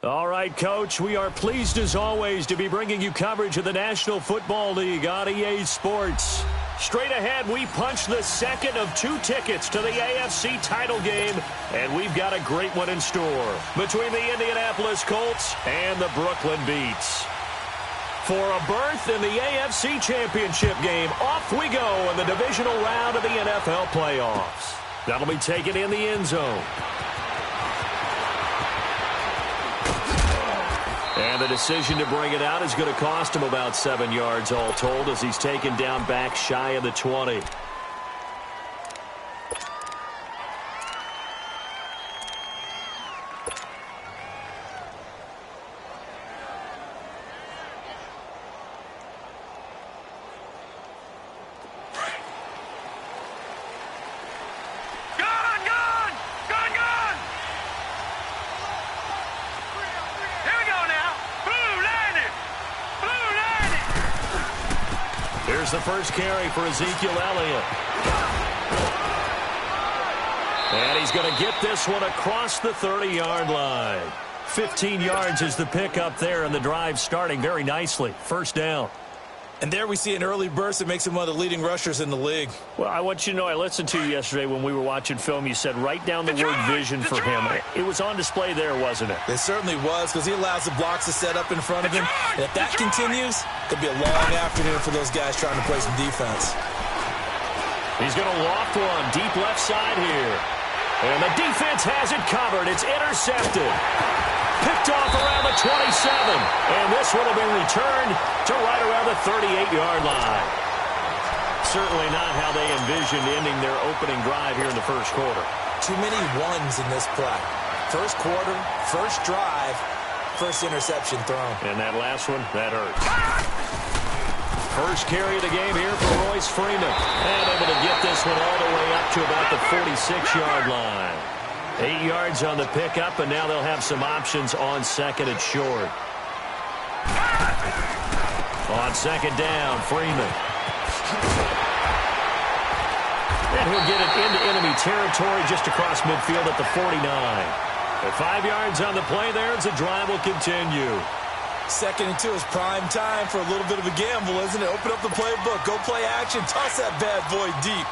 All right, Coach, we are pleased as always to be bringing you coverage of the National Football League on EA Sports. Straight ahead, we punch the second of 2 tickets to the AFC title game, and we've got a great one in store between the Indianapolis Colts and the Brooklyn Beats. For a berth in the AFC Championship game, off we go in the divisional round of the NFL playoffs. That'll be taken in the end zone. And the decision to bring it out is going to cost him about 7 yards all told as he's taken down back shy of the 20. Here's the first carry for Ezekiel Elliott. And he's going to get this one across the 30-yard line. 15 yards is the pickup there, and the drive starting very nicely. First down. And there we see an early burst that makes him one of the leading rushers in the league. Well, I want you to know, I listened to you yesterday when we were watching film. You said write down the word vision for him. It was on display there, wasn't it? It certainly was, because he allows the blocks to set up in front of him. And if that continues, it'll be a long afternoon for those guys trying to play some defense. He's going to loft one deep left side here. And the defense has it covered. It's intercepted. Picked off around the 27. And this one will be returned to right around the 38-yard line. Certainly not how they envisioned ending their opening drive here in the first quarter. Too many ones in this play. First quarter, first drive, first interception thrown. And that last one, that hurts. First carry of the game here for Royce Freeman. And able to get this one all the way up to about the 46-yard line. 8 yards on the pickup, and now they'll have some options on second and short. On second down, Freeman. And he'll get it into enemy territory just across midfield at the 49. At 5 yards on the play there as the drive will continue. Second and 2 is prime time for a little bit of a gamble, isn't it? Open up the playbook, go play action, toss that bad boy deep.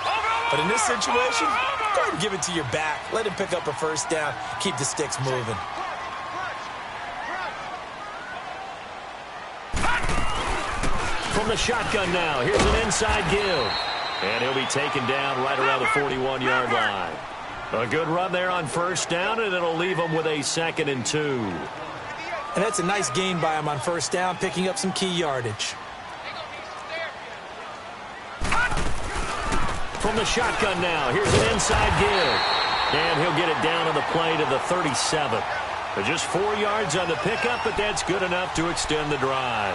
But in this situation, go ahead and give it to your back. Let him pick up a first down. Keep the sticks moving. From the shotgun now, here's an inside give. And he'll be taken down right around the 41-yard line. A good run there on first down, and it'll leave him with a 2nd and 2. And that's a nice gain by him on first down, picking up some key yardage. From the shotgun now, here's an inside give. And he'll get it down on the play to the 37. Just 4 yards on the pickup, but that's good enough to extend the drive.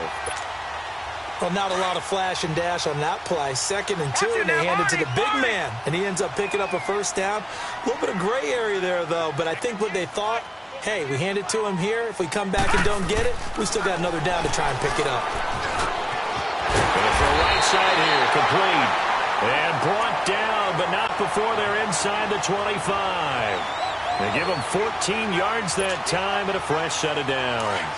Well, not a lot of flash and dash on that play. 2nd and 2, and they hand it to the big man. And he ends up picking up a first down. A little bit of gray area there, though. But I think what they thought, hey, we hand it to him here. If we come back and don't get it, we still got another down to try and pick it up. Going for a right side here, complete. And brought down, but not before they're inside the 25. They give him 14 yards that time and a fresh set of downs.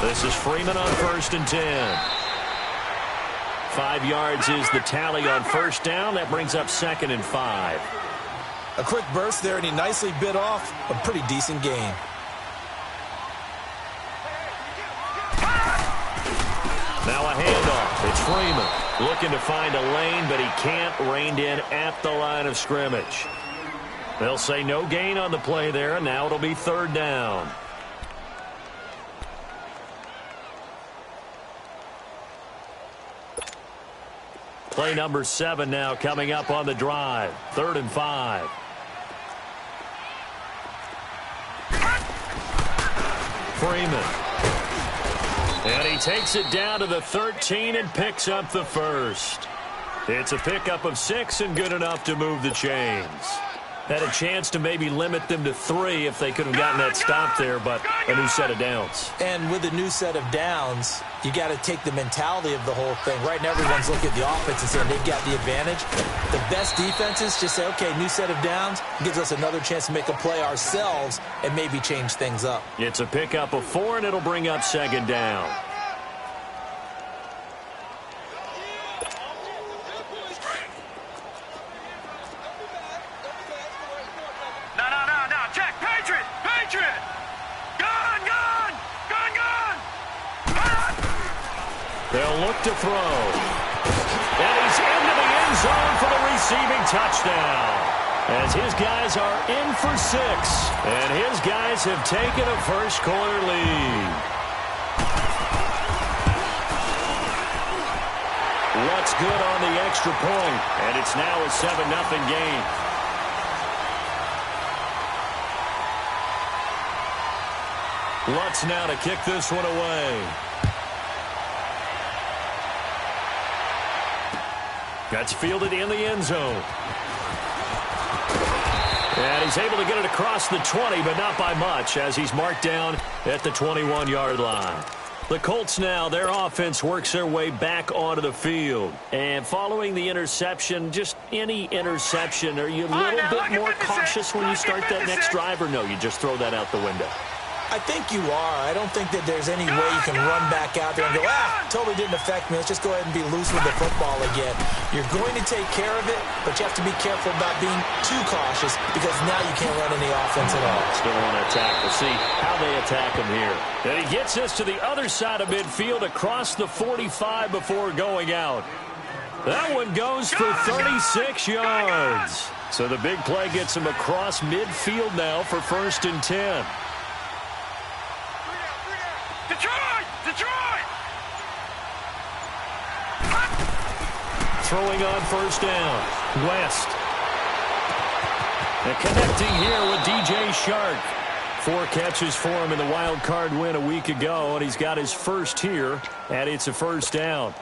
This is Freeman on 1st and 10. 5 yards is the tally on first down. That brings up 2nd and 5. A quick burst there, and he nicely bit off a pretty decent gain. Now a handoff. It's Freeman looking to find a lane, but he can't. Reined in at the line of scrimmage. They'll say no gain on the play there, and now it'll be 3rd down. Play number 7 now coming up on the drive. 3rd and 5. Freeman. And he takes it down to the 13 and picks up the first. It's a pickup of 6 and good enough to move the chains. Had a chance to maybe limit them to 3 if they could have gotten that stop there, but a new set of downs. And with a new set of downs, you got to take the mentality of the whole thing. Right now, everyone's looking at the offense and saying they've got the advantage. The best defenses just say, okay, new set of downs gives us another chance to make a play ourselves and maybe change things up. It's a pickup of 4, and it'll bring up second down. They'll look to throw. And he's into the end zone for the receiving touchdown. As his guys are in for 6. And his guys have taken a first-quarter lead. Lutz good on the extra point. And it's now a 7-0 game. Lutz now to kick this one away. That's fielded in the end zone. And he's able to get it across the 20, but not by much, as he's marked down at the 21-yard line. The Colts now, their offense works their way back onto the field. And following the interception, just any interception, are you a little bit more cautious when you start that next drive, or no, you just throw that out the window? I think you are. I don't think that there's any way you can run back out there and go, totally didn't affect me. Let's just go ahead and be loose with the football again. You're going to take care of it, but you have to be careful about being too cautious because now you can't run any offense at all. Still want to attack. We'll see how they attack him here. And he gets us to the other side of midfield across the 45 before going out. That one goes for 36 yards. So the big play gets him across midfield now for 1st and 10. Detroit! Throwing on 1st down. West. And connecting here with DJ Shark. 4 catches for him in the wild card win a week ago, and he's got his first here, and it's a 1st down.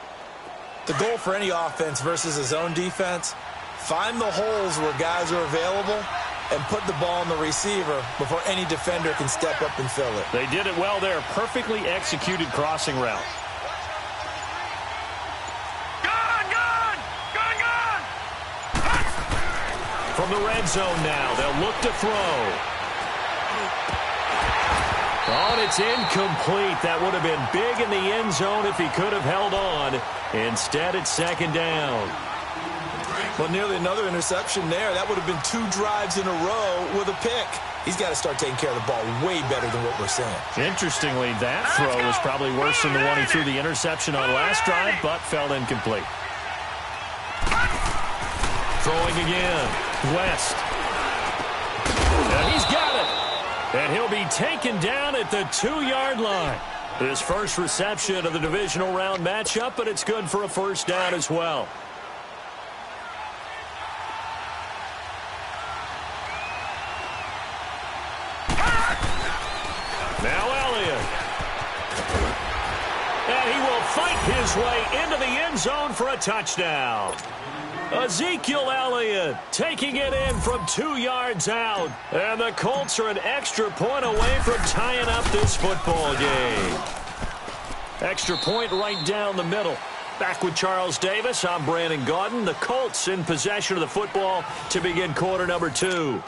The goal for any offense versus his own defense, find the holes where guys are available and put the ball on the receiver before any defender can step up and fill it. They did it well there. Perfectly executed crossing route. Gone! From the red zone now, they'll look to throw. Oh, and it's incomplete. That would have been big in the end zone if he could have held on. Instead, it's 2nd down. Well, nearly another interception there. That would have been 2 drives in a row with a pick. He's got to start taking care of the ball way better than what we're seeing. Interestingly, that throw was probably worse than the one he threw the interception on last drive, but fell incomplete. Throwing again. West. And he's got it. And he'll be taken down at the 2-yard line. His first reception of the divisional round matchup, but it's good for a 1st down as well. His way into the end zone for a touchdown. Ezekiel Elliott taking it in from 2 yards out. And the Colts are an extra point away from tying up this football game. Extra point right down the middle. Back with Charles Davis, I'm Brandon Gaudin. The Colts in possession of the football to begin quarter number 2.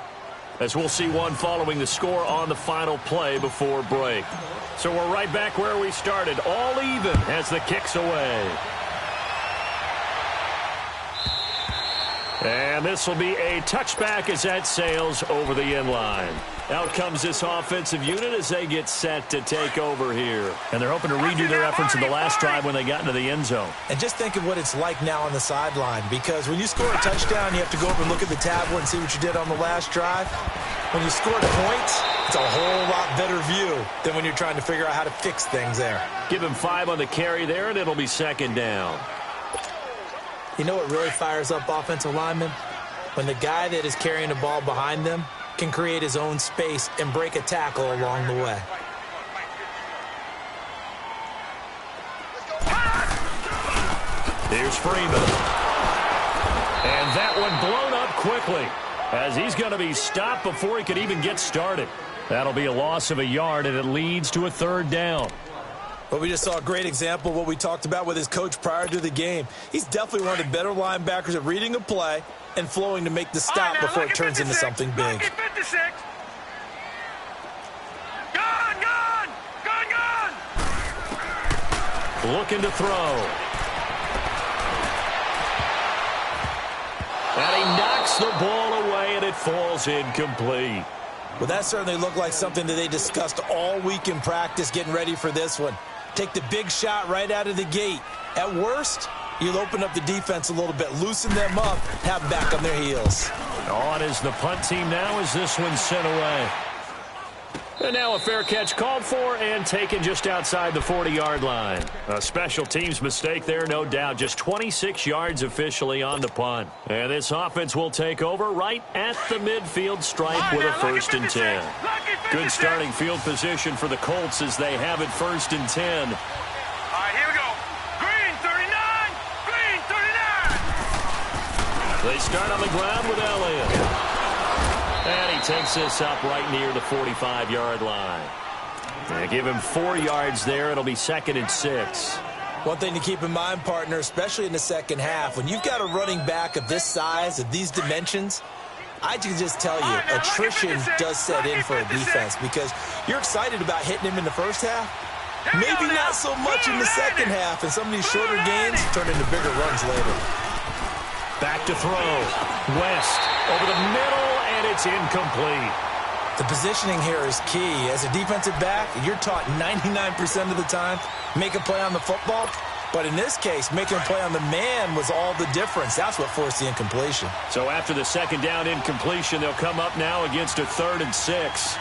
As we'll see one following the score on the final play before break. So we're right back where we started, all even as the kick's away. And this will be a touchback as that sails over the end line. Out comes this offensive unit as they get set to take over here. And they're hoping to redo their efforts in the last drive when they got into the end zone. And just think of what it's like now on the sideline, because when you score a touchdown, you have to go over and look at the tablet and see what you did on the last drive. When you scored points, it's a whole lot better view than when you're trying to figure out how to fix things there. Give him 5 on the carry there, and it'll be 2nd down. You know what really fires up offensive linemen? When the guy that is carrying the ball behind them can create his own space and break a tackle along the way. Here's Freeman. And that one blown up quickly. as he's going to be stopped before he could even get started. That'll be a loss of a yard, and it leads to a third down. Well, we just saw a great example of what we talked about with his coach prior to the game. He's definitely one of the better linebackers at reading a play and flowing to make the stop before it turns into something big. Looking to throw. And he knocks the ball away, and it falls incomplete. Well, that certainly looked like something that they discussed all week in practice getting ready for this one. Take the big shot right out of the gate. At worst, you'll open up the defense a little bit, loosen them up, have them back on their heels. On is the punt team now as this one's sent away. And now a fair catch called for and taken just outside the 40-yard line. A special teams mistake there, no doubt. Just 26 yards officially on the punt. And this offense will take over right at the midfield stripe with a 1st and 10. Good starting field position for the Colts as they have it 1st and 10. All right, here we go. Green 39, green 39. They start on the ground with Elliott. And he takes this up right near the 45-yard line. They give him 4 yards there. It'll be 2nd and 6. One thing to keep in mind, partner, especially in the second half, when you've got a running back of this size, of these dimensions, I can just tell you, attrition does set in for a defense because you're excited about hitting him in the first half. Maybe not so much in the second half, and some of these shorter gains turn into bigger runs later. Back to throw. West over the middle, and it's incomplete. The positioning here is key. As a defensive back, you're taught 99% of the time, make a play on the football. But in this case, making a play on the man was all the difference. That's what forced the incompletion. So after the second down incompletion, they'll come up now against a 3rd and 6.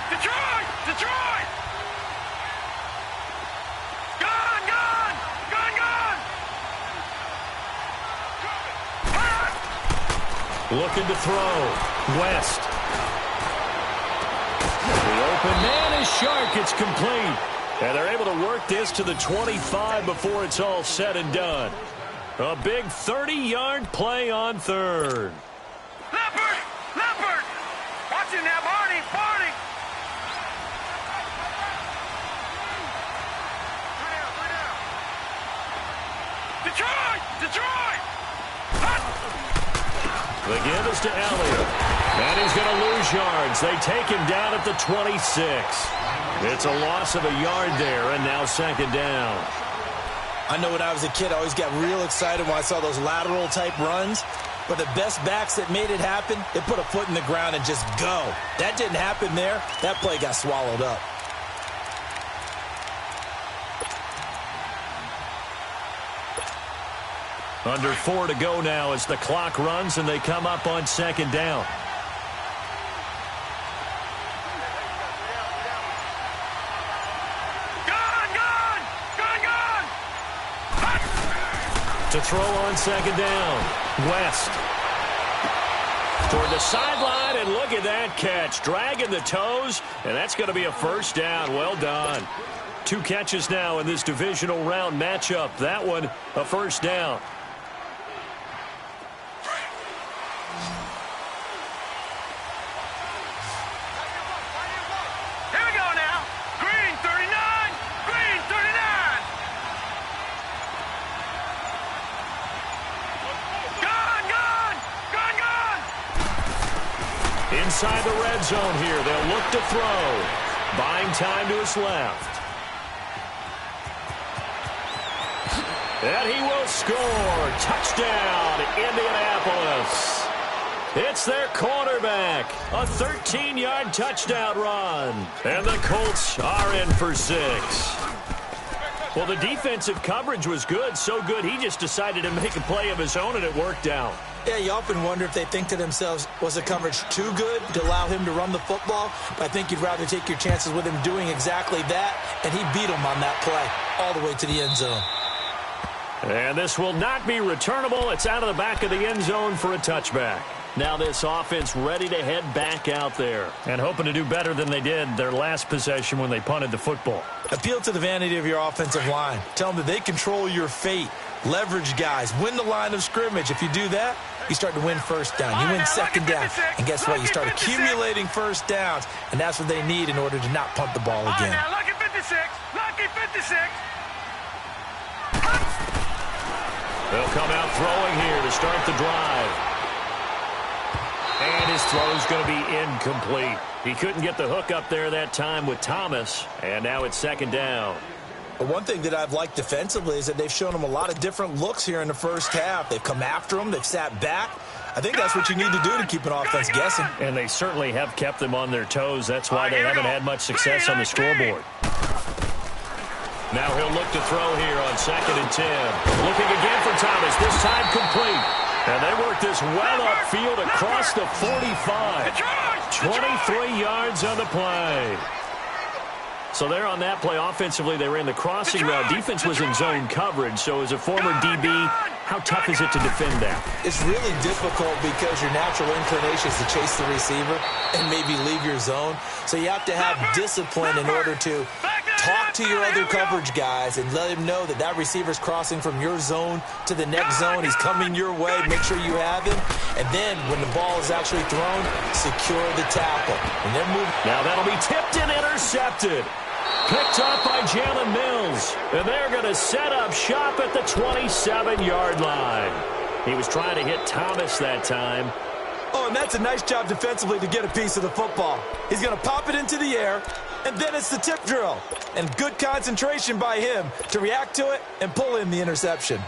Detroit! Detroit! Gone! Gone! Gone! Gone! Looking to throw. West. The open man is Shark. It's complete. And they're able to work this to the 25 before it's all said and done. A big 30-yard play on 3rd. Leopard! Leopard! Watch him now, Barney! Barney! Detroit! Detroit! The give is to Elliott. And he's going to lose yards. They take him down at the 26. It's a loss of a yard there, and now 2nd down. I know when I was a kid, I always got real excited when I saw those lateral-type runs. But the best backs that made it happen, they put a foot in the ground and just go. That didn't happen there. That play got swallowed up. Under 4 to go now as the clock runs, and they come up on 2nd down. To throw on 2nd down. West. Toward the sideline, and look at that catch. Dragging the toes, and that's going to be a 1st down. Well done. 2 catches now in this divisional round matchup. That one, a 1st down. Inside the red zone here. They'll look to throw. Buying time to his left. And he will score. Touchdown, Indianapolis. It's their quarterback. A 13-yard touchdown run. And the Colts are in for 6. Well, the defensive coverage was good. So good, he just decided to make a play of his own, and it worked out. Yeah, you often wonder if they think to themselves, was the coverage too good to allow him to run the football? But I think you'd rather take your chances with him doing exactly that, and he beat him on that play all the way to the end zone. And this will not be returnable. It's out of the back of the end zone for a touchback. Now this offense ready to head back out there and hoping to do better than they did their last possession when they punted the football. Appeal to the vanity of your offensive line. Tell them that they control your fate. Leverage guys. Win the line of scrimmage. If you do that, you start to win first down. You win second down. And guess what? You start accumulating first downs. And that's what they need in order to not punt the ball again. Now, lucky 56. Lucky 56. They'll come out throwing here to start the drive. And his throw's going to be incomplete. He couldn't get the hook up there that time with Thomas. And now it's second down. But one thing that I've liked defensively is that they've shown him a lot of different looks here in the first half. They've come after him. They've sat back. I think that's what you need to do to keep an offense guessing. And they certainly have kept them on their toes. That's why they haven't had much success on the scoreboard. Now he'll look to throw here on 2nd and 10. Looking again for Thomas. This time complete. And they work this well upfield across the 45. 23 yards on the play. So there on that play, offensively, they ran the crossing route. Defense was in zone coverage. So as a former DB, how tough is it to defend that? It's really difficult because your natural inclination is to chase the receiver and maybe leave your zone. So you have to have discipline in order to talk to your other coverage guys and let him know that that receiver's crossing from your zone to the next zone. He's coming your way. Make sure you have him. And then when the ball is actually thrown, secure the tackle. And then move. Now that'll be tipped and intercepted. Picked up by Jalen Mills. And they're going to set up shop at the 27-yard line. He was trying to hit Thomas that time. Oh, and that's a nice job defensively to get a piece of the football. He's going to pop it into the air, and then it's the tip drill. And good concentration by him to react to it and pull in the interception.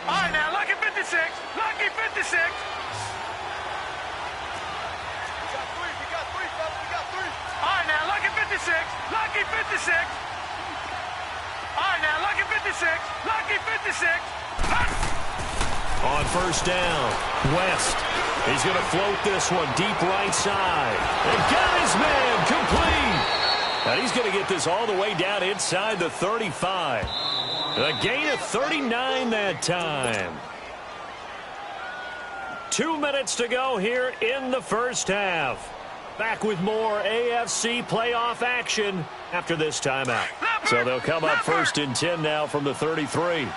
All right, now, lucky 56. Lucky 56. All right, now, lucky 56. Lucky 56. All right, now, lucky 56. Lucky 56. On first down, West. He's going to float this one deep right side. And got his man complete. And he's going to get this all the way down inside the 35. A gain of 39 that time. 2 minutes to go here in the first half. Back with more AFC playoff action after this timeout. So they'll come up 1st and 10 now from the 33.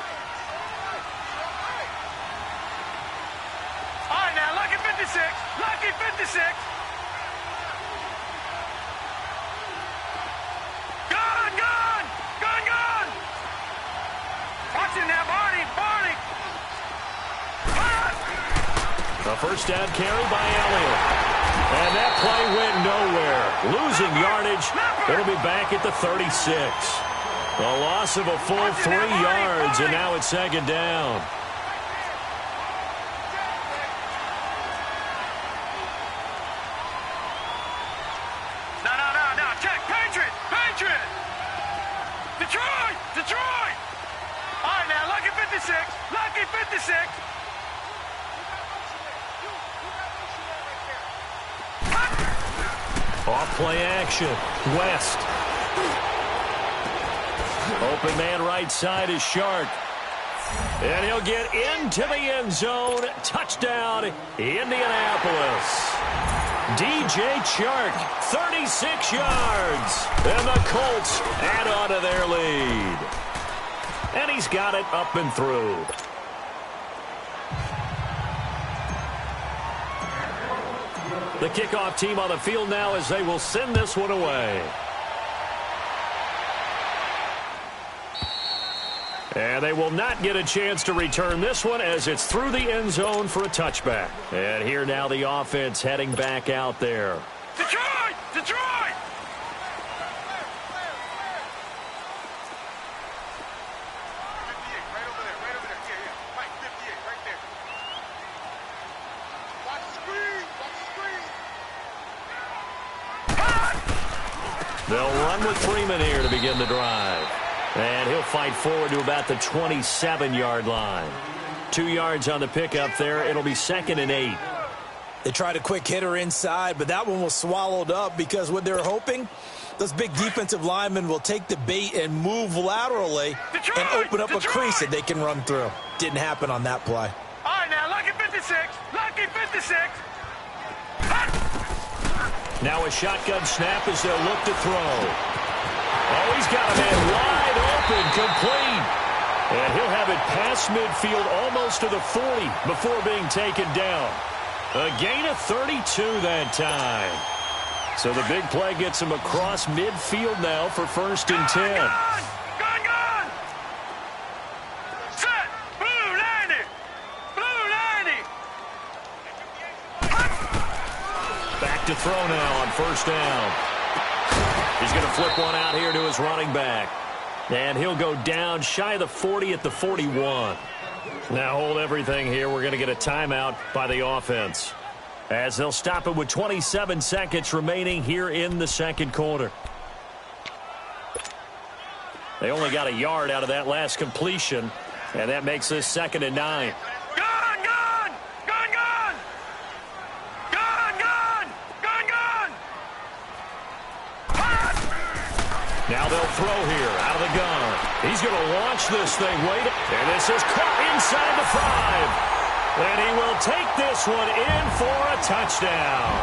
Lucky 56. Gone, gone, gone, gone. Watch it now, Barney, Barney. A first down carry by Elliott. And that play went nowhere. Losing yardage. It'll be back at the 36. A loss of a full 3 yards, and now it's second down. Detroit! All right, now, lucky 56. Lucky 56. Off play action. West. Open man right side is Shark. And he'll get into the end zone. Touchdown, Indianapolis. DJ Chark, 36 yards. And the Colts add on to their lead. And he's got it up and through. The kickoff team on the field now as they will send this one away. And they will not get a chance to return this one as it's through the end zone for a touchback. And here now the offense heading back out there. Detroit! Detroit! They'll run with Freeman here to begin the drive. And he'll fight forward to about the 27-yard line. 2 yards on the pickup there. It'll be 2nd and 8. They tried a quick hitter inside, but that one was swallowed up because what they're hoping, those big defensive linemen will take the bait and move laterally and open up a crease that they can run through. didn't happen on that play. All right, now, lucky 56. Lucky 56. Now a shotgun snap as they'll look to throw. Oh, he's got a man wide open, complete. And he'll have it past midfield almost to the 40 before being taken down. A gain of 32 that time. So the big play gets him across midfield now for 1st and 10. Gone. Set. Blue 90. Blue 90. Back to throw now on 1st down. He's going to flip one out here to his running back. And he'll go down shy of the 40 at the 41. Now hold everything here. We're going to get a timeout by the offense, as they'll stop it with 27 seconds remaining here in the second quarter. They only got a yard out of that last completion, and that makes this 2nd and 9. Now they'll throw here out of the gun. He's going to launch this thing. Wait, and this is caught inside the 5. And he will take this one in for a touchdown.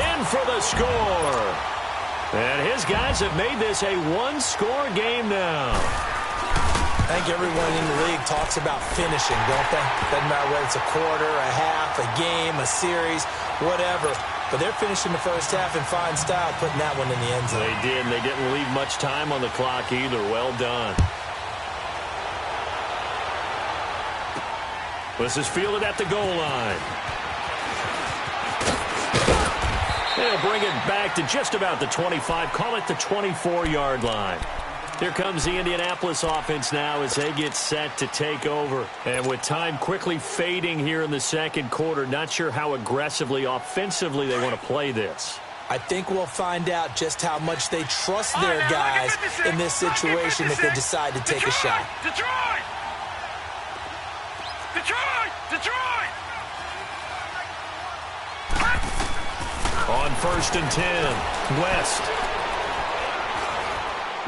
In for the score. And his guys have made this a one-score game now. I think everyone in the league talks about finishing, don't they? Doesn't matter whether it's a quarter, a half, a game, a series, whatever. But they're finishing the first half in fine style, putting that one in the end zone. They did, and they didn't leave much time on the clock either. Well done. This is fielded at the goal line. They'll bring it back to just about the 25. Call it the 24-yard line. Here comes the Indianapolis offense now as they get set to take over. And with time quickly fading here in the second quarter, not sure how aggressively, offensively they want to play this. I think we'll find out just how much they trust their guys in this situation if they decide to take a shot. Detroit! On 1st and 10, West.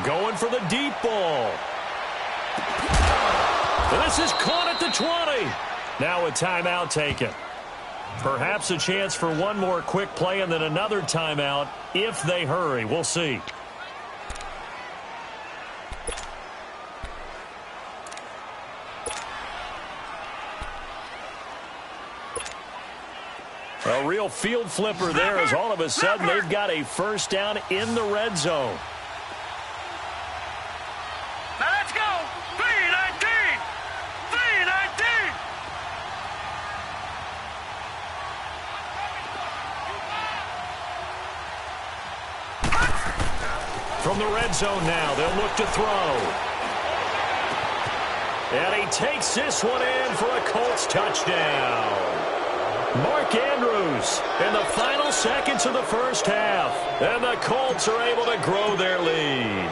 Going for the deep ball. This is caught at the 20. Now a timeout taken. Perhaps a chance for one more quick play and then another timeout if they hurry. We'll see. A real field flipper there as all of a sudden they've got a first down in the red zone. Now let's go. 3-19. 3-19. From the red zone now, they'll look to throw. And he takes this one in for a Colts touchdown. Mark Andrews in the final seconds of the first half. And the Colts are able to grow their lead.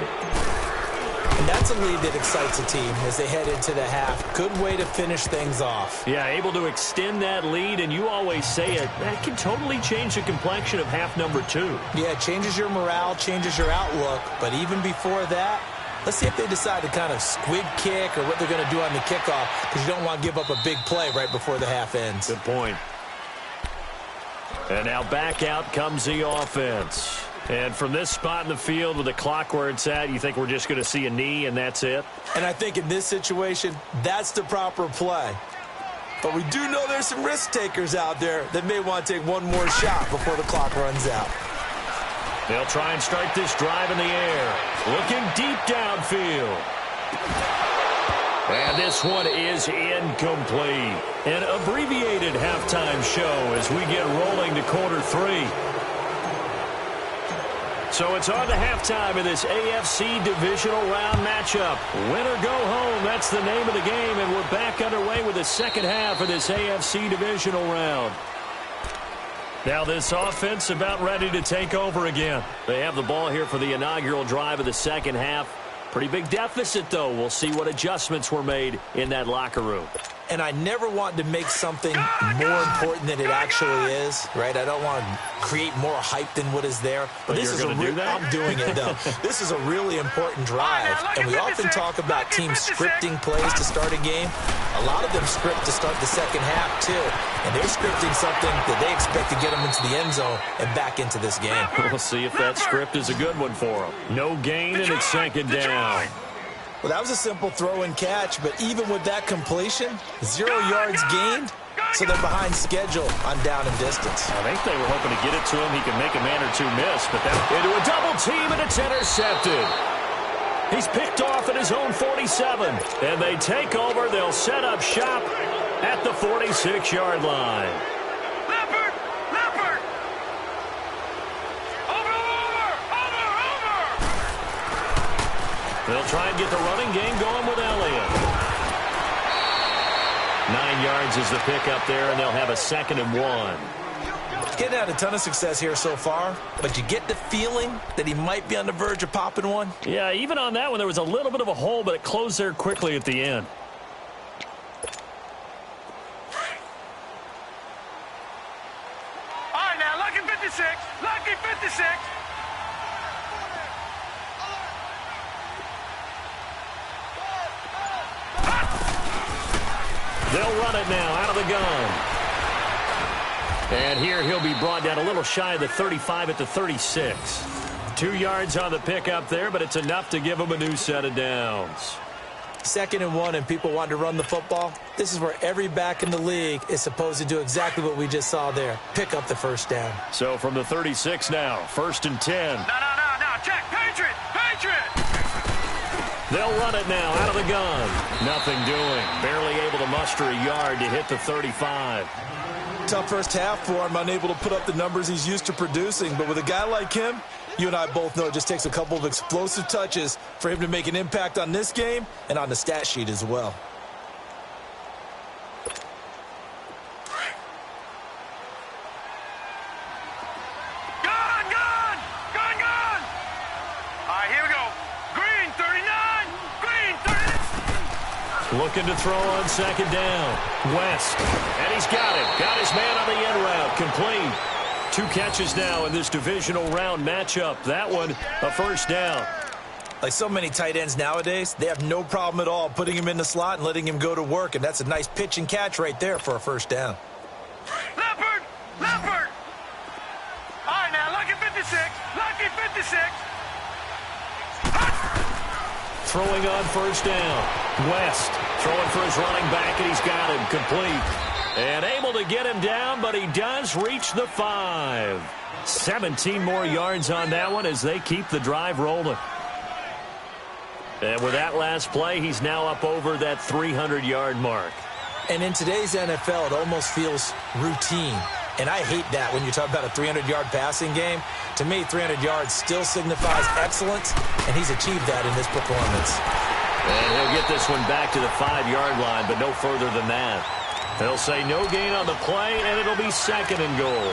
And that's a lead that excites a team as they head into the half. Good way to finish things off. Yeah, able to extend that lead, and you always say it, that can totally change the complexion of half number 2. Yeah, it changes your morale, changes your outlook. But even before that, let's see if they decide to kind of squib kick or what they're going to do on the kickoff, because you don't want to give up a big play right before the half ends. Good point. And now back out comes the offense. And from this spot in the field with the clock where it's at, you think we're just going to see a knee and that's it? And I think in this situation, that's the proper play. But we do know there's some risk takers out there that may want to take one more shot before the clock runs out. They'll try and start this drive in the air. Looking deep downfield. And this one is incomplete. An abbreviated halftime show as we get rolling to quarter 3. So it's on to halftime in this AFC divisional round matchup. Win or go home, that's the name of the game, and we're back underway with the second half of this AFC divisional round. Now this offense about ready to take over again. They have the ball here for the inaugural drive of the second half. Pretty big deficit, though. We'll see what adjustments were made in that locker room. and I never want to make something more important than it actually is, right? I don't want to create more hype than what is there. But this is I'm doing it, though. This is a really important drive, and we often talk about teams scripting plays to start a game. A lot of them script to start the second half, too, and they're scripting something that they expect to get them into the end zone and back into this game. We'll see if that script is a good one for them. No gain, and it's second down. Well, that was a simple throw and catch, but even with that completion, 0 yards gained, so they're behind schedule on down and distance. I think they were hoping to get it to him. He could make a man or two miss, but that into a double team, and it's intercepted. He's picked off at his own 47, and they take over. They'll set up shop at the 46-yard line. They'll try and get the running game going with Elliott. 9 yards is the pickup there, and they'll have a 2nd and 1. Getting had a ton of success here so far, but you get the feeling that he might be on the verge of popping one. Yeah, even on that one, there was a little bit of a hole, but it closed there quickly at the end. All right, now, lucky 56. Lucky 56. They'll run it now out of the gun. And here he'll be brought down a little shy of the 35 at the 36. 2 yards on the pickup there, but it's enough to give him a new set of downs. 2nd and 1, and people want to run the football. This is where every back in the league is supposed to do exactly what we just saw there. Pick up the first down. So from the 36 now, 1st and 10. No. Check. Patriot. They'll run it now out of the gun. Nothing doing. Barely able to muster a yard to hit the 35. Tough first half for him, unable to put up the numbers he's used to producing. But with a guy like him, you and I both know it just takes a couple of explosive touches for him to make an impact on this game and on the stat sheet as well. Looking to throw on 2nd down. West. And he's got it. Got his man on the end route. Complete. 2 catches now in this divisional round matchup. That one, a first down. Like so many tight ends nowadays, they have no problem at all putting him in the slot and letting him go to work. And that's a nice pitch and catch right there for a first down. Leopard! All right, now, lucky 56. Lucky 56. Throwing on first down. West throwing for his running back, and he's got him complete. And able to get him down, but he does reach the 5. 17 more yards on that one as they keep the drive rolling. And with that last play, he's now up over that 300-yard mark. And in today's NFL, it almost feels routine. And I hate that when you talk about a 300-yard passing game. To me, 300 yards still signifies excellence, and he's achieved that in this performance. And he'll get this one back to the 5-yard line, but no further than that. They'll say no gain on the play, and it'll be 2nd and goal.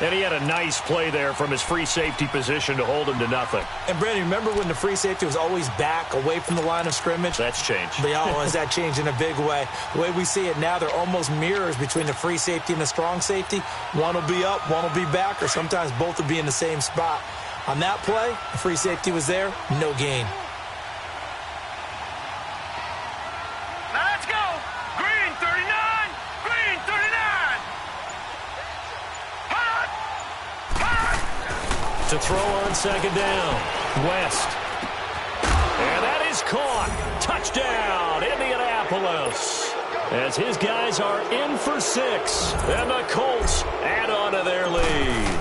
And he had a nice play there from his free safety position to hold him to nothing. And, Brandon, remember when the free safety was always back away from the line of scrimmage? That's changed. But has that changed in a big way? The way we see it now, they're almost mirrors between the free safety and the strong safety. One will be up, one will be back, or sometimes both will be in the same spot. On that play, the free safety was there, no gain. Let's go. Green 39. Green 39. To throw on 2nd down. West. And that is caught. Touchdown, Indianapolis. As his guys are in for 6. And the Colts add on to their lead.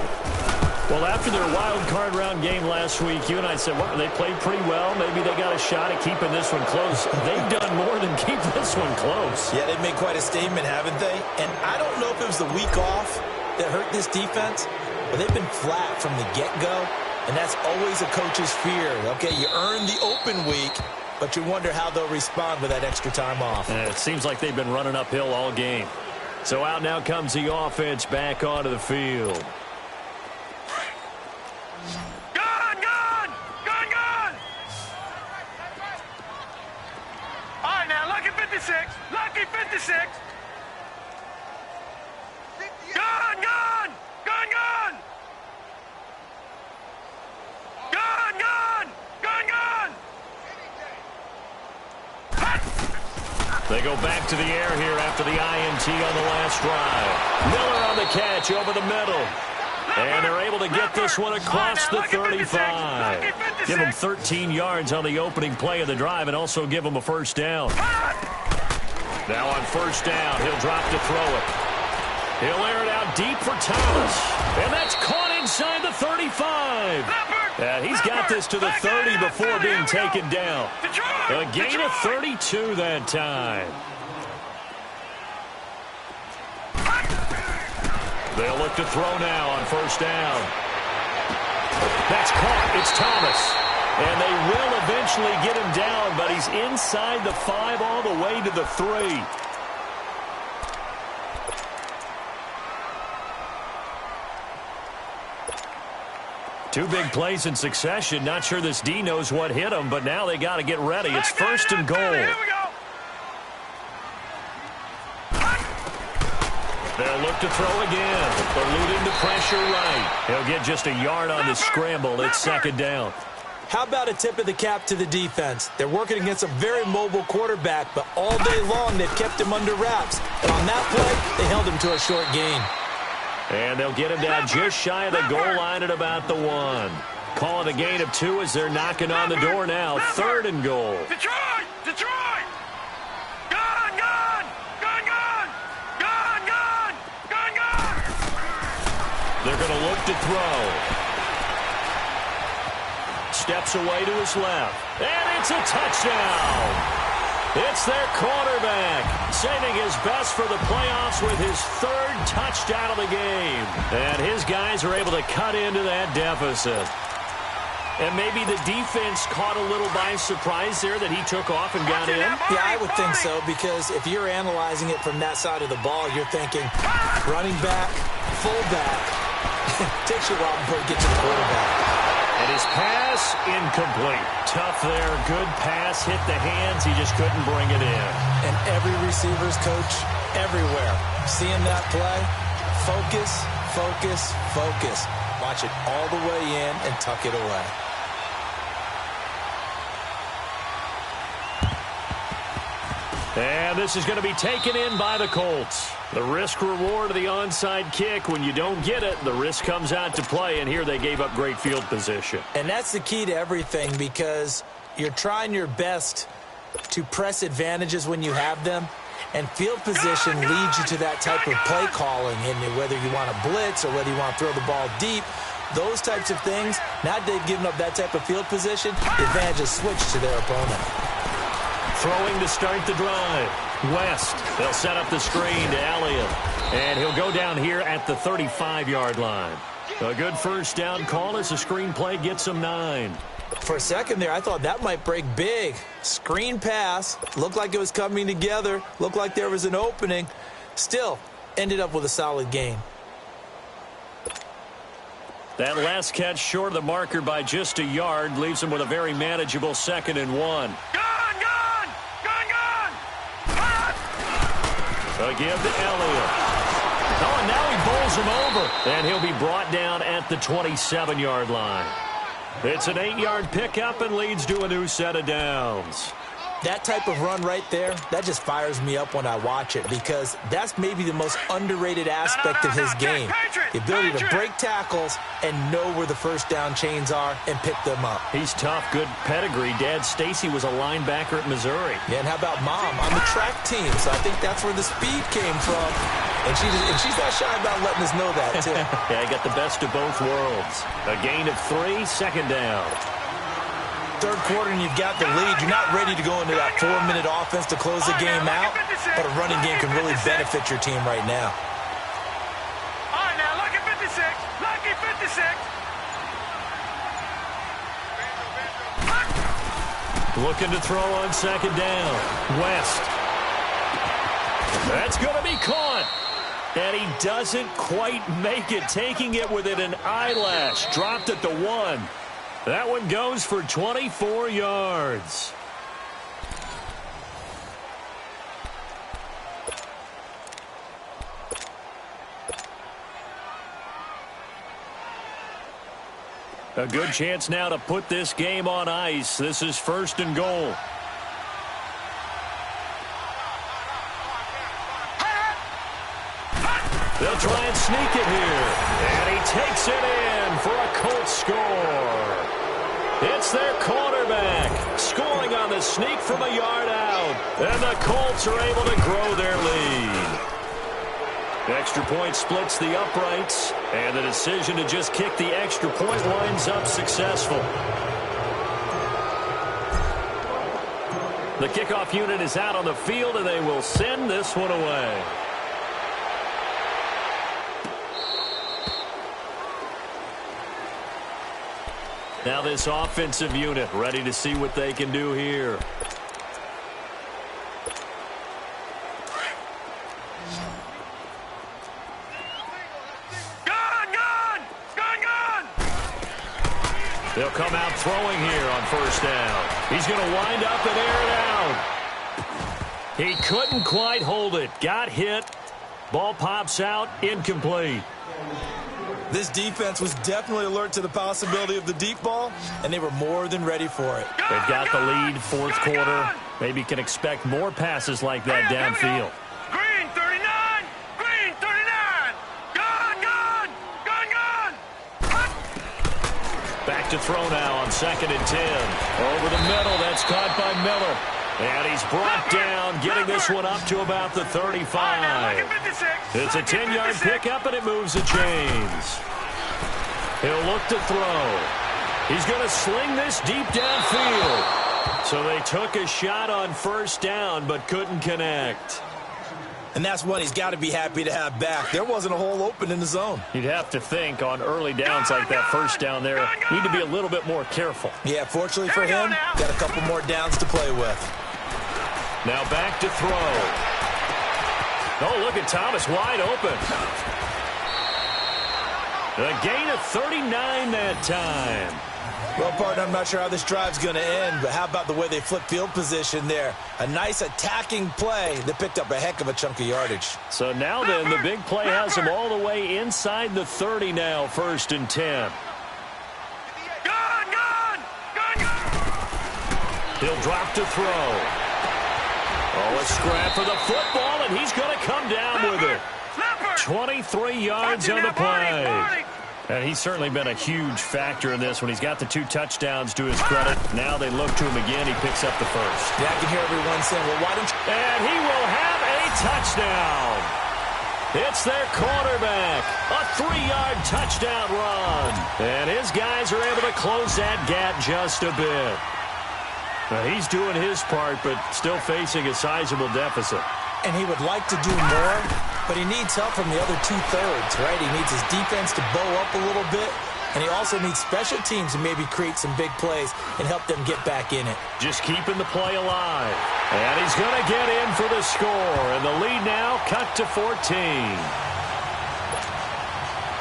Well, after their wild card round game last week, you and I said, well, they played pretty well. Maybe they got a shot at keeping this one close. They've done more than keep this one close. Yeah, they've made quite a statement, haven't they? And I don't know if it was the week off that hurt this defense, but they've been flat from the get-go, and that's always a coach's fear. Okay, you earn the open week, but you wonder how they'll respond with that extra time off. And it seems like they've been running uphill all game. So out now comes the offense back onto the field. 56. Lucky 56. Gun, gun! Gun, gun! Gun, gun! Gun, gun! They go back to the air here after the INT on the last drive. Miller on the catch over the middle. And they're able to get this one across the 35. Give them 13 yards on the opening play of the drive and also give them a first down. Now on first down, he'll drop to throw it. He'll air it out deep for Thomas. And that's caught inside the 35. He's got this to the 30 before being taken down. A gain of 32 that time. They'll look to throw now on first down. That's caught. It's Thomas. And they will eventually get him down, but he's inside the 5 all the way to the 3. Two big plays in succession. Not sure this D knows what hit him, but now they got to get ready. It's first and goal. Here we go. They'll look to throw again. Elude into pressure right. He'll get just a yard on the scramble. It's second down. How about a tip of the cap to the defense? They're working against a very mobile quarterback, but all day long they've kept him under wraps. And on that play, they held him to a short gain. And they'll get him down just shy of the goal line at about the 1. Calling a gain of 2 as they're knocking on the door now. Third and goal. Detroit! Detroit! Gun, gun! Gun, gun! Gun, gun! Gun, gun! They're going to look to throw. Steps away to his left. And it's a touchdown. It's their quarterback, saving his best for the playoffs with his 3rd touchdown of the game. And his guys are able to cut into that deficit. And maybe the defense caught a little by surprise there that he took off and got in. Yeah, I would think so, because if you're analyzing it from that side of the ball, you're thinking running back, fullback. Takes you a while before you get to the quarterback. And his pass, incomplete. Tough there. Good pass. Hit the hands. He just couldn't bring it in. And every receiver's coach everywhere, seeing that play, focus, focus, focus. Watch it all the way in and tuck it away. And this is going to be taken in by the Colts. The risk-reward of the onside kick. When you don't get it, the risk comes out to play, and here they gave up great field position. And that's the key to everything, because you're trying your best to press advantages when you have them, and field position leads you to that type of play calling, and whether you want to blitz or whether you want to throw the ball deep, those types of things. Now that they've given up that type of field position, the advantage is switched to their opponent. Throwing to start the drive. West. They'll set up the screen to Elliott. And he'll go down here at the 35-yard line. A good first down call as the screen play gets him 9. For a second there, I thought that might break big. Screen pass. Looked like it was coming together. Looked like there was an opening. Still, ended up with a solid gain. That last catch short of the marker by just a yard leaves him with a very manageable 2nd and 1. Give to Elliott. Oh, and now he bowls him over. And he'll be brought down at the 27-yard line. It's an 8-yard pickup and leads to a new set of downs. That type of run right there, that just fires me up when I watch it, because that's maybe the most underrated aspect of his game. The ability to break tackles and know where the first down chains are and pick them up. He's tough, good pedigree. Dad Stacy was a linebacker at Missouri. Yeah, and how about Mom on the track team? So I think that's where the speed came from. And she's not shy about letting us know that, too. Yeah, he got the best of both worlds. A gain of 3, 2nd down. Third quarter and you've got the lead. You're not ready to go into that 4-minute offense to close the game out, but a running game can really benefit your team right now. All right, now, lucky 56. Lucky 56. Looking to throw on 2nd down. West. That's going to be caught. And he doesn't quite make it, taking it within an eyelash. Dropped at the 1. That one goes for 24 yards. A good chance now to put this game on ice. This is 1st and goal. They'll try and sneak it here. And he takes it in for a Colts score. It's their quarterback scoring on the sneak from a yard out. And the Colts are able to grow their lead. Extra point splits the uprights. And the decision to just kick the extra point winds up successful. The kickoff unit is out on the field, and they will send this one away. Now this offensive unit ready to see what they can do here. They'll come out throwing here on 1st down. He's going to wind up and air it out. He couldn't quite hold it. Got hit. Ball pops out. Incomplete. This defense was definitely alert to the possibility of the deep ball, and they were more than ready for it. They've got the lead, 4th quarter. Maybe can expect more passes like that downfield. Green 39! Green 39! Gun! Back to throw now on 2nd and 10. Over the middle, that's caught by Miller. And he's brought down, getting this one up to about the 35. It's a 10-yard pickup, and it moves the chains. He'll look to throw. He's going to sling this deep downfield. So they took a shot on 1st down, but couldn't connect. And that's what he's got to be happy to have back. There wasn't a hole open in the zone. You'd have to think on early downs like that 1st down there, need to be a little bit more careful. Yeah, fortunately for him, got a couple more downs to play with. Now back to throw. Oh, look at Thomas wide open. A gain of 39 that time. Well, partner, I'm not sure how this drive's going to end, but how about the way they flip field position there? A nice attacking play that picked up a heck of a chunk of yardage. So now then, the big play has them all the way inside the 30 now, 1st and 10. He'll drop to throw. Oh, a scrap for the football, and he's going to come down with it. 23 yards on the play. And he's certainly been a huge factor in this when he's got the 2 touchdowns to his credit. Now they look to him again. He picks up the 1st. Yeah, I can hear everyone saying, well, why don't you... And he will have a touchdown. It's their quarterback. A 3-yard touchdown run. And his guys are able to close that gap just a bit. Now, he's doing his part, but still facing a sizable deficit. And he would like to do more, but he needs help from the other 2/3, right? He needs his defense to bow up a little bit, and he also needs special teams to maybe create some big plays and help them get back in it. Just keeping the play alive. And he's going to get in for the score, and the lead now cut to 14.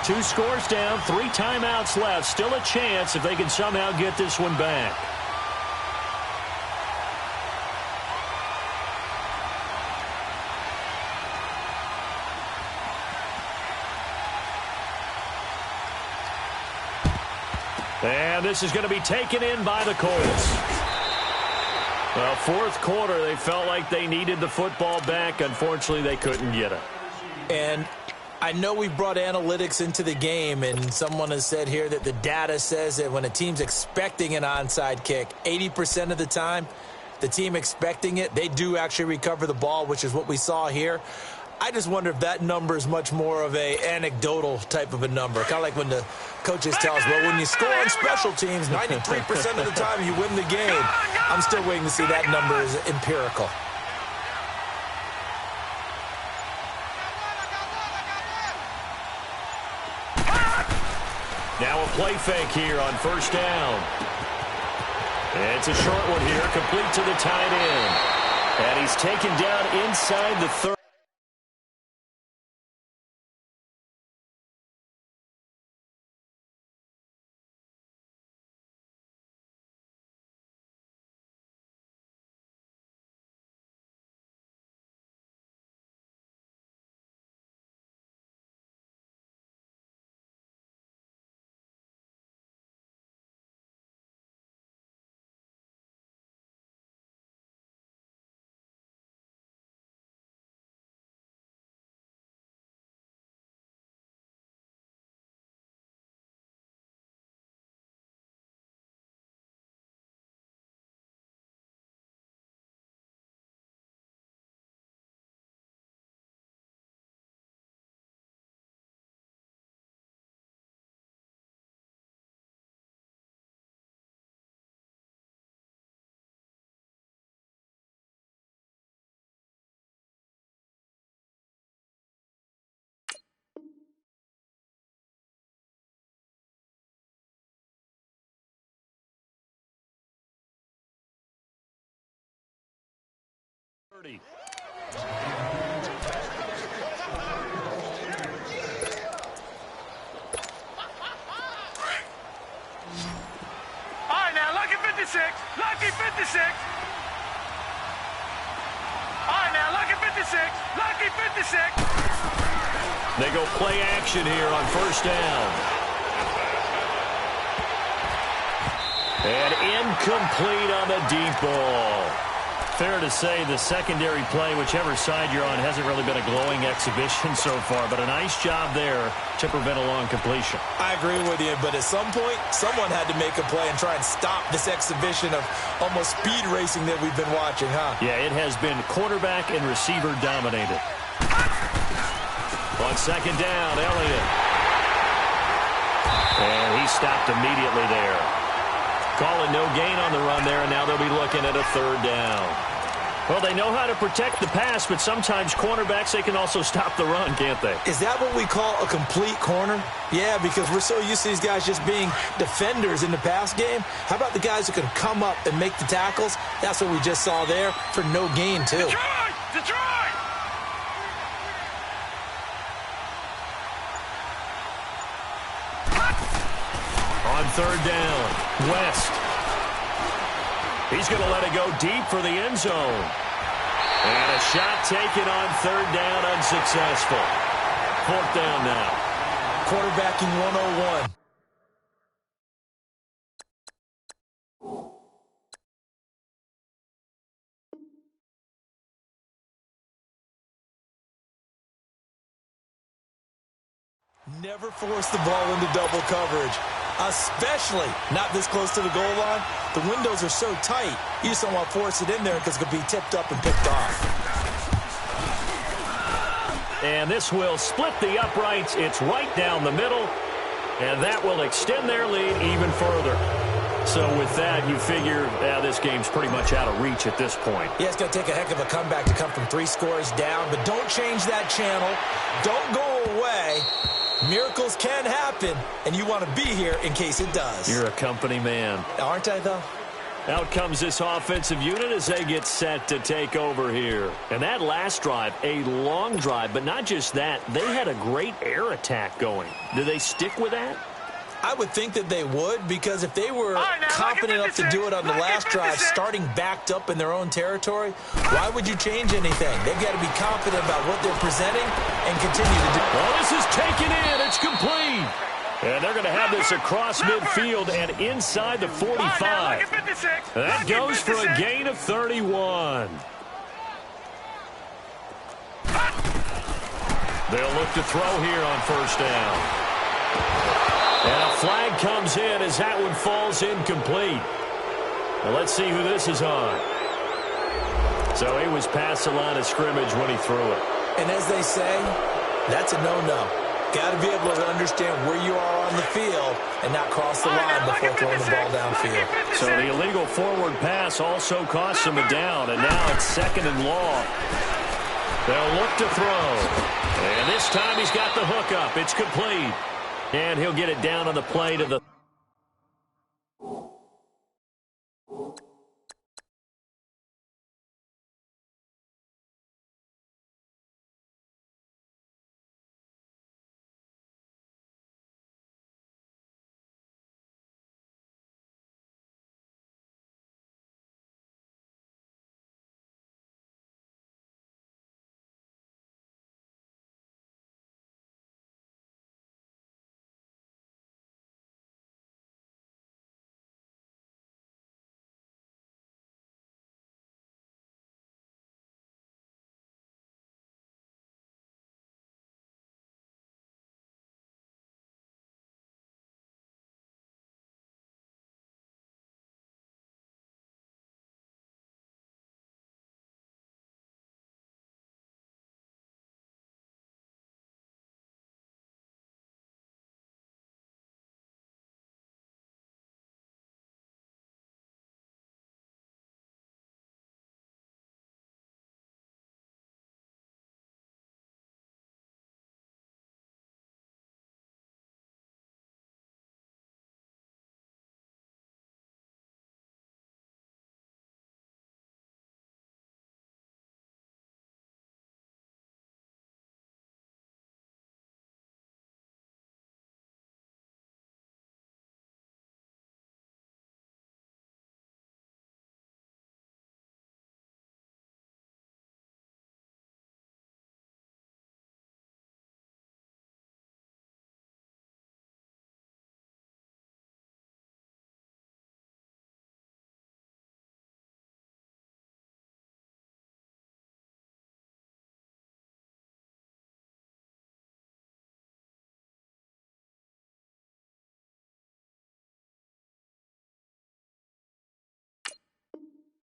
2 scores down, 3 timeouts left. Still a chance if they can somehow get this one back. And this is going to be taken in by the Colts. Well, 4th quarter, they felt like they needed the football back. Unfortunately, they couldn't get it. And I know we brought analytics into the game, and someone has said here that the data says that when a team's expecting an onside kick, 80% of the time, the team expecting it, they do actually recover the ball, which is what we saw here. I just wonder if that number is much more of a anecdotal type of a number. Kind of like when the coaches tell us, well, when you score on special teams, 93% of the time you win the game. I'm still waiting to see that number is empirical. Now a play fake here on 1st down. It's a short one here, complete to the tight end. And he's taken down inside the 30. 30. All right, now, lucky 56. Lucky 56. All right, now, lucky 56. Lucky 56. They go play action here on first down. And incomplete on the deep ball. Fair to say the secondary play, whichever side you're on, hasn't really been a glowing exhibition so far, but a nice job there to prevent a long completion. I agree with you, but at some point, someone had to make a play and try and stop this exhibition of almost speed racing that we've been watching, huh? Yeah, it has been quarterback and receiver dominated. On second down, Elliott. And he stopped immediately there. Calling no gain on the run there, and now they'll be looking at a third down. Well, they know how to protect the pass, but sometimes cornerbacks, they can also stop the run, can't they? Is that what we call a complete corner? Yeah, because we're so used to these guys just being defenders in the pass game. How about the guys who can come up and make the tackles? That's what we just saw there for no gain, too. Detroit! Detroit! On third down, West. He's going to let it go deep for the end zone. And a shot taken on third down, unsuccessful. Fourth down now. Quarterbacking 101. Never force the ball into double coverage, especially not this close to the goal line. The windows are so tight, you just don't want to force it in there because it could be tipped up and picked off. And this will split the uprights. It's right down the middle, and that will extend their lead even further. So with that, you figure this game's pretty much out of reach at this point. Yeah, it's going to take a heck of a comeback to come from 3 scores down, but don't change that channel. Don't go away. Miracles can happen, and you want to be here in case it does. You're a company man. Aren't I, though? Out comes this offensive unit as they get set to take over here. And that last drive, a long drive, but not just that. They had a great air attack going. Do they stick with that? I would think that they would, because if they were confident enough to do it on the last drive, starting backed up in their own territory, why would you change anything? They've got to be confident about what they're presenting and continue to do. Well, this is taken in. It's complete. And they're going to have this across midfield and inside the 45. That goes for a gain of 31. They'll look to throw here on first down. And a flag comes in as that one falls incomplete. Now let's see who this is on. So he was past the line of scrimmage when he threw it. And as they say, that's a no-no. Got to be able to understand where you are on the field and not cross the line before throwing the ball downfield. So the illegal forward pass also cost him a down, and now it's second and long. They'll look to throw. And this time he's got the hook up. It's complete. And he'll get it down on the play to the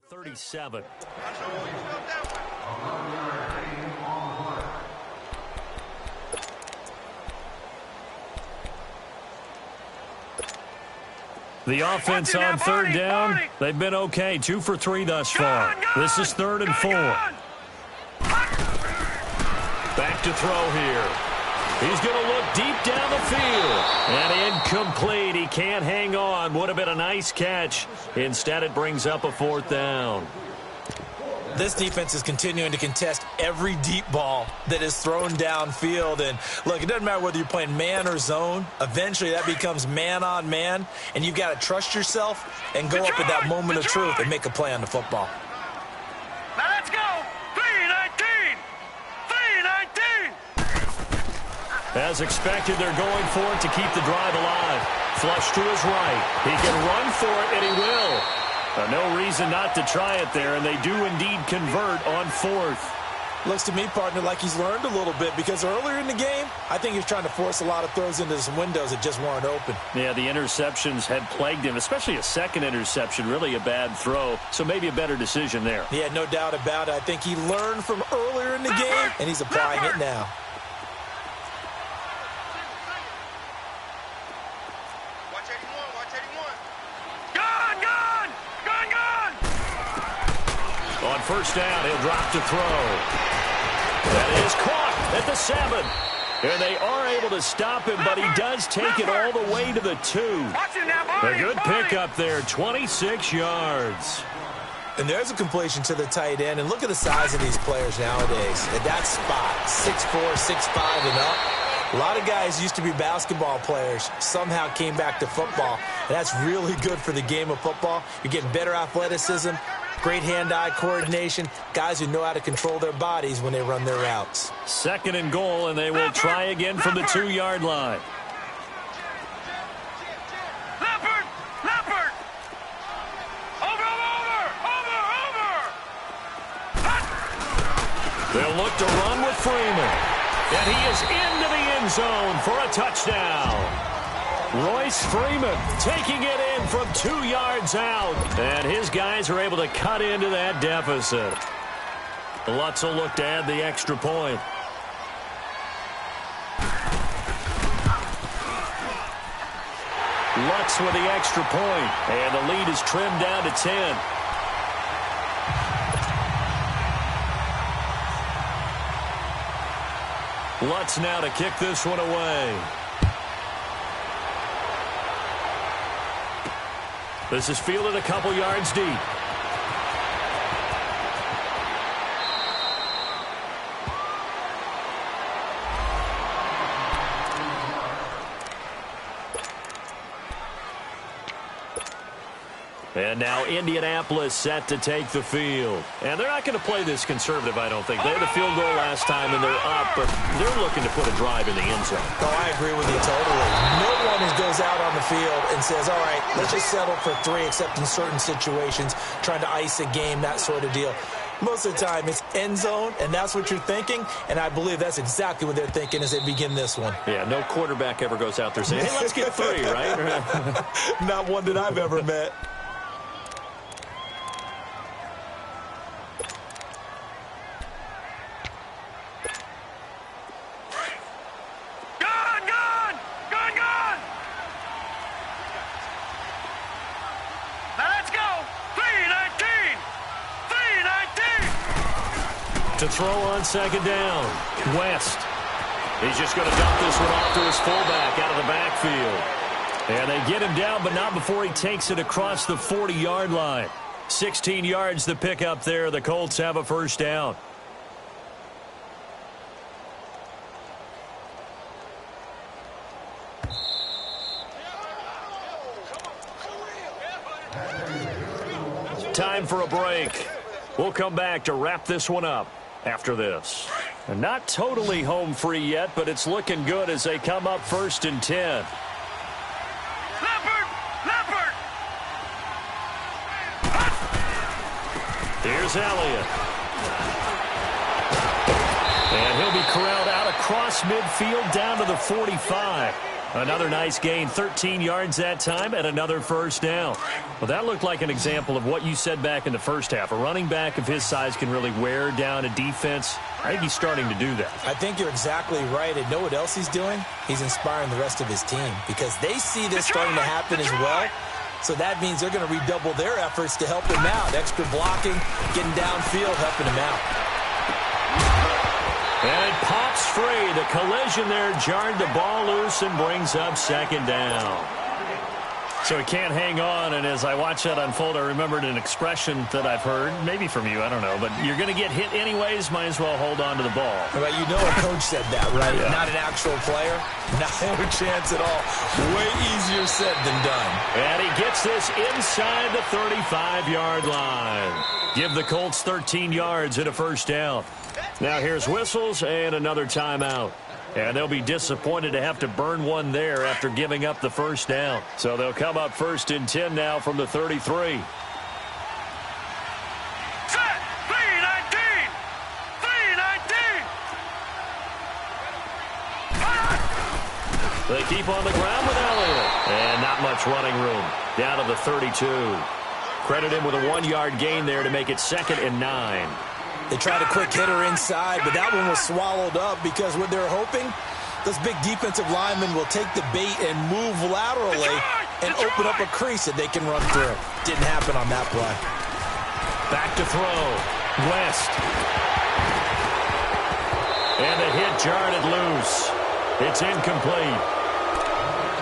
37. The offense on third down, they've been okay. 2 for 3 thus far. This is 3rd and 4. Back to throw here. He's going to look deep down the field. And incomplete. He can't hang on. Would have been a nice catch. Instead, it brings up a 4th down. This defense is continuing to contest every deep ball that is thrown downfield. And, look, it doesn't matter whether you're playing man or zone. Eventually, that becomes man-on-man. And you've got to trust yourself and go up at that moment of truth and make a play on the football. Now let's go. 3-19. 3-19. As expected, they're going for it to keep the drive alive. Flush to his right. He can run for it, and he will. No reason not to try it there, and they do indeed convert on 4th. Looks to me, partner, like he's learned a little bit because earlier in the game, I think he was trying to force a lot of throws into some windows that just weren't open. Yeah, the interceptions had plagued him, especially a second interception, really a bad throw, so maybe a better decision there. Yeah, no doubt about it. I think he learned from earlier in the game, and he's applying it now. On first down, he'll drop to throw. That is caught at the 7. And they are able to stop him, but he does take it all the way to the 2. A good pickup there, 26 yards. And there's a completion to the tight end. And look at the size of these players nowadays. At that spot, 6'4", 6'5", and up. A lot of guys used to be basketball players, somehow came back to football. And that's really good for the game of football. You're getting better athleticism, great hand-eye coordination, guys who know how to control their bodies when they run their routes. 2nd and goal, and they will try again from the 2-yard line. Leopard! Over! They'll look to run with Freeman. And he is into the end zone for a touchdown. Royce Freeman taking it in from 2 yards out. And his guys are able to cut into that deficit. Lutz will look to add the extra point. Lutz with the extra point. And the lead is trimmed down to 10. Lutz now to kick this one away. This is fielded a couple yards deep. And now Indianapolis set to take the field. And they're not going to play this conservative, I don't think. They had a field goal last time, and they're up, but they're looking to put a drive in the end zone. Oh, I agree with you totally. No one goes out on the field and says, all right, let's just settle for 3, except in certain situations, trying to ice a game, that sort of deal. Most of the time, it's end zone, and that's what you're thinking, and I believe that's exactly what they're thinking as they begin this one. Yeah, no quarterback ever goes out there saying, hey, let's get 3, right? Not one that I've ever met. To throw on 2nd down. West. He's just going to dump this one off to his fullback out of the backfield. And they get him down, but not before he takes it across the 40-yard line. 16 yards the pickup there. The Colts have a first down. Time for a break. We'll come back to wrap this one up after this. And not totally home free yet, but it's looking good as they come up 1st and 10. Leopard! Here's Elliott. And he'll be corralled out across midfield down to the 45. Another nice gain, 13 yards that time, and another first down. Well, that looked like an example of what you said back in the first half. A running back of his size can really wear down a defense. I think he's starting to do that. I think you're exactly right. And know what else he's doing? He's inspiring the rest of his team because they see this starting to happen as well. So that means they're going to redouble their efforts to help him out. Extra blocking, getting downfield, helping him out. And it pops free. The collision there jarred the ball loose and brings up second down. So he can't hang on, and as I watch that unfold, I remembered an expression that I've heard, maybe from you, I don't know, but you're going to get hit anyways, might as well hold on to the ball. Well, you know a coach said that, right? Yeah. Not an actual player. Not a chance at all. Way easier said than done. And he gets this inside the 35-yard line. Give the Colts 13 yards and a first down. Now here's whistles and another timeout. And they'll be disappointed to have to burn one there after giving up the first down. So they'll come up 1st and 10 now from the 33. Set, 3-19. 3-19. They keep on the ground with Elliott. And not much running room. Down to the 32. Credit him with a 1-yard gain there to make it 2nd and 9. They tried a quick hitter inside, but that one was swallowed up because what they're hoping, those big defensive linemen will take the bait and move laterally and open up a crease that they can run through. Didn't happen on that play. Back to throw. West. And the hit jarred it loose. It's incomplete.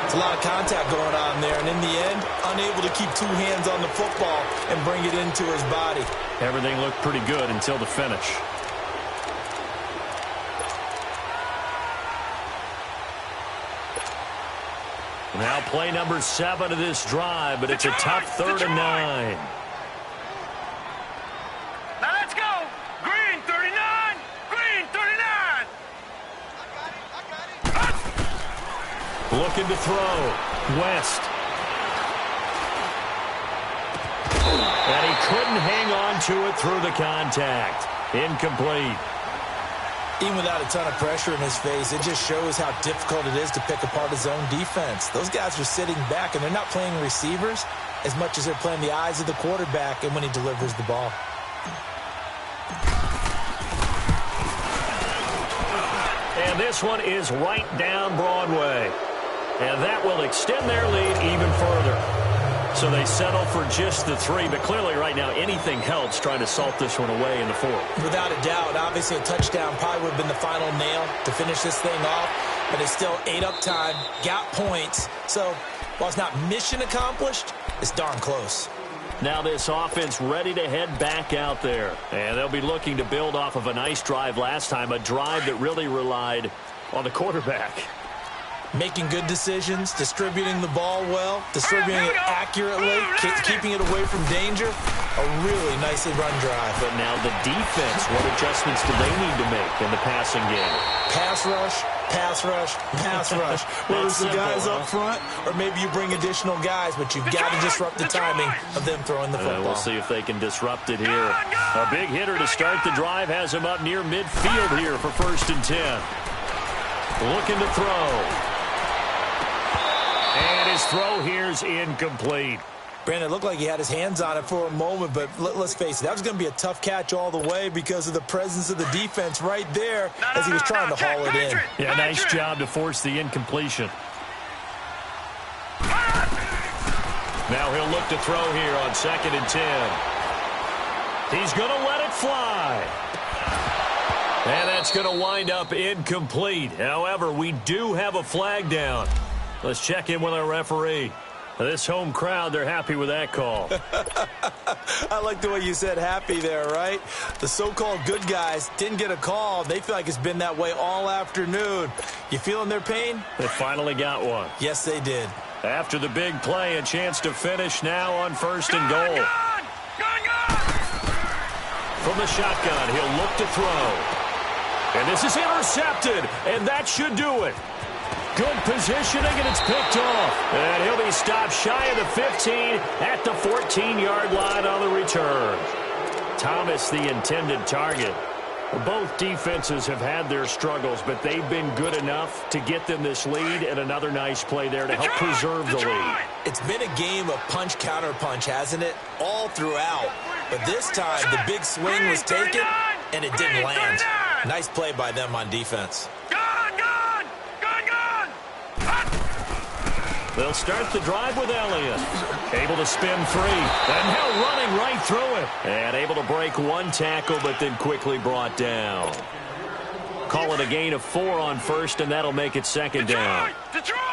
It's a lot of contact going on there, and in the end, unable to keep two hands on the football and bring it into his body. Everything looked pretty good until the finish. Now play number 7 of this drive, but it's a tough 3rd and 9. Now let's go. Green 39. Green 39. Looking to throw. West. And he couldn't hang on to it through the contact. Incomplete. Even without a ton of pressure in his face, it just shows how difficult it is to pick apart his own defense. Those guys are sitting back, and they're not playing receivers as much as they're playing the eyes of the quarterback and when he delivers the ball. And this one is right down Broadway. And that will extend their lead even further. So they settle for just the 3, but clearly right now anything helps trying to salt this one away in the 4th. Without a doubt, obviously a touchdown probably would have been the final nail to finish this thing off, but it's still ate up time, got points. So while it's not mission accomplished, it's darn close. Now this offense ready to head back out there. And they'll be looking to build off of a nice drive last time, a drive that really relied on the quarterback. Making good decisions, distributing the ball well, distributing it accurately, keeping it away from danger. A really nicely run drive. But now the defense, what adjustments do they need to make in the passing game? Pass rush, pass rush, pass rush. Whether it's the guys up front or maybe you bring additional guys, but you've got to disrupt the timing of them throwing the football. We'll see if they can disrupt it here. A big hitter to start the drive has him up near midfield here for 1st and 10. Looking to throw. And his throw here's incomplete. Brandon, it looked like he had his hands on it for a moment, but let's face it, that was going to be a tough catch all the way because of the presence of the defense right there as he was trying to haul it in. Yeah, nice job to force the incompletion. Now he'll look to throw here on 2nd and 10. He's going to let it fly. And that's going to wind up incomplete. However, we do have a flag down. Let's check in with our referee. This home crowd, they're happy with that call. I like the way you said happy there, right? The so-called good guys didn't get a call. They feel like it's been that way all afternoon. You feeling their pain? They finally got one. Yes, they did. After the big play, a chance to finish now on 1st and goal. From the shotgun, he'll look to throw. And this is intercepted, and that should do it. Good positioning, and it's picked off. And he'll be stopped shy of the 15 at the 14-yard line on the return. Thomas, the intended target. Both defenses have had their struggles, but they've been good enough to get them this lead, and another nice play there to help preserve the lead. It's been a game of punch-counter-punch, hasn't it? All throughout. But this time, the big swing was taken, and it didn't land. Nice play by them on defense. They'll start the drive with Elliott. Able to spin free. And now running right through it. And able to break one tackle, but then quickly brought down. Call it a gain of 4 on first, and that'll make it second down. Detroit!